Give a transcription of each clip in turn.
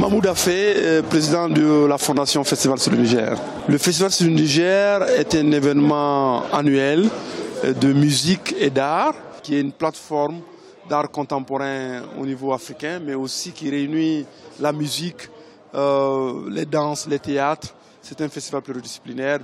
Mahmoud Afé, président de la Fondation Festival sur le Niger. Le Festival sur le Niger est un événement annuel de musique et d'art, qui est une plateforme d'art contemporain au niveau africain, mais aussi qui réunit la musique, les danses, les théâtres. C'est un festival pluridisciplinaire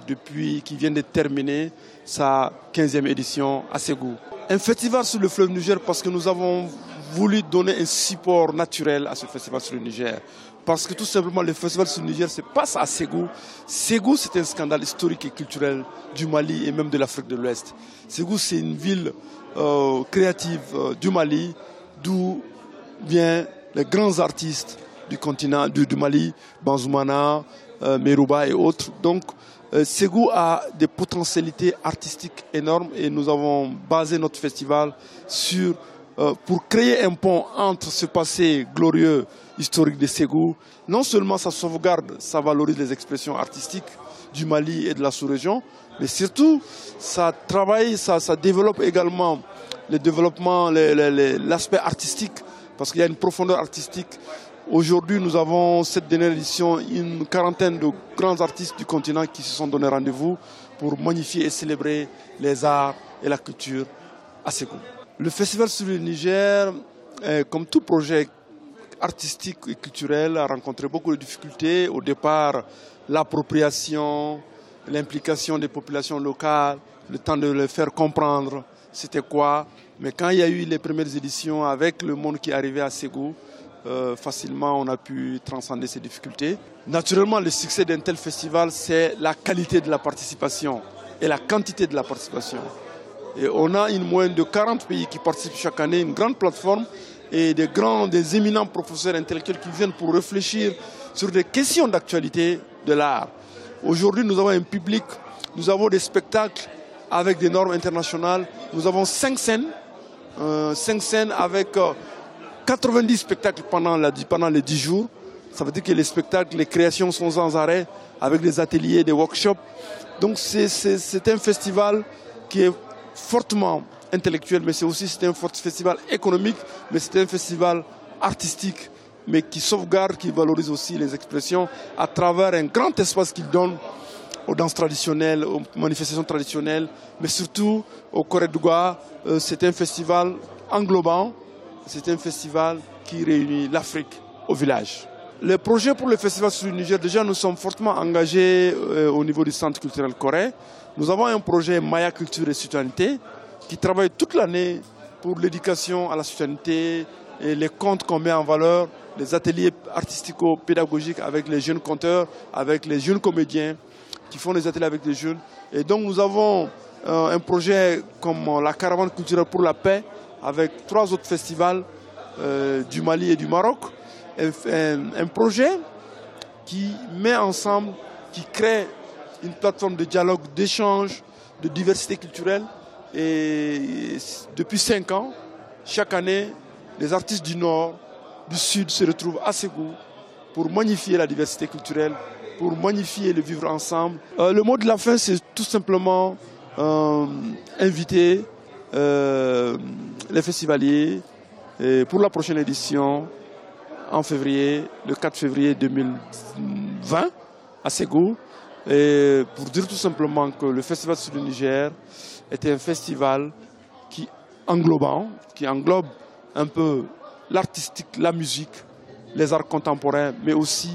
qui vient de terminer sa 15e édition à Ségou. Un festival sur le fleuve Niger parce que nous avons voulu donner un support naturel à ce festival sur le Niger. Parce que tout simplement, le festival sur le Niger se passe à Ségou. Ségou, c'est un scandale historique et culturel du Mali et même de l'Afrique de l'Ouest. Ségou, c'est une ville créative du Mali, d'où viennent les grands artistes du continent, du Mali, Banzoumana, Merouba et autres. Donc, Ségou a des potentialités artistiques énormes et nous avons basé notre festival pour créer un pont entre ce passé glorieux historique de Ségou. Non seulement ça sauvegarde, ça valorise les expressions artistiques du Mali et de la sous-région, mais surtout ça travaille, ça développe également l'aspect artistique, parce qu'il y a une profondeur artistique. Aujourd'hui, nous avons, cette dernière édition, une quarantaine de grands artistes du continent qui se sont donné rendez-vous pour magnifier et célébrer les arts et la culture à Ségou. Le Festival sur le Niger, comme tout projet artistique et culturel, a rencontré beaucoup de difficultés. Au départ, l'appropriation, l'implication des populations locales, le temps de les faire comprendre c'était quoi. Mais quand il y a eu les premières éditions avec le monde qui arrivait à Ségou, facilement on a pu transcender ces difficultés. Naturellement, le succès d'un tel festival, c'est la qualité de la participation et la quantité de la participation. Et on a une moyenne de 40 pays qui participent chaque année, une grande plateforme et des éminents professeurs intellectuels qui viennent pour réfléchir sur des questions d'actualité de l'art. Aujourd'hui, nous avons un public, nous avons des spectacles avec des normes internationales. Nous avons 5 scènes avec 90 spectacles pendant les 10 jours. Ça veut dire que les spectacles, les créations sont sans arrêt avec des ateliers, des workshops. Donc c'est un festival qui est fortement intellectuel, mais c'est un festival économique, mais c'est un festival artistique, mais qui sauvegarde, qui valorise aussi les expressions à travers un grand espace qu'il donne aux danses traditionnelles, aux manifestations traditionnelles, mais surtout au Corée-Douga. C'est un festival englobant, c'est un festival qui réunit l'Afrique au village. Le projet pour le festival sur le Niger, déjà nous sommes fortement engagés au niveau du Centre culturel Corée. Nous avons un projet Maya Culture et Citoyenneté qui travaille toute l'année pour l'éducation à la citoyenneté et les contes qu'on met en valeur, les ateliers artistico-pédagogiques avec les jeunes conteurs, avec les jeunes comédiens qui font des ateliers avec les jeunes. Et donc nous avons un projet comme la Caravane culturelle pour la paix avec 3 autres festivals du Mali et du Maroc. Un projet qui met ensemble, qui crée une plateforme de dialogue, d'échange, de diversité culturelle. Et depuis 5 ans, chaque année, les artistes du Nord, du Sud se retrouvent à Ségou pour magnifier la diversité culturelle, pour magnifier le vivre ensemble. Le mot de la fin, c'est tout simplement inviter les festivaliers pour la prochaine édition en février, le 4 février 2020 à Ségou, et pour dire tout simplement que le Festival sur le Niger était un festival qui englobe un peu l'artistique, la musique, les arts contemporains, mais aussi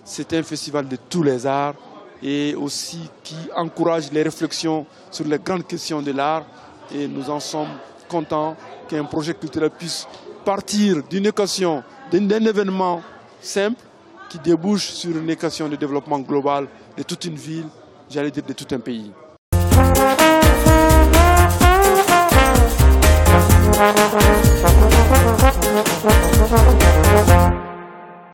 c'est un festival de tous les arts et aussi qui encourage les réflexions sur les grandes questions de l'art. Et nous en sommes contents qu'un projet culturel puisse partir d'une équation, d'un événement simple qui débouche sur une équation de développement global de toute une ville, j'allais dire de tout un pays.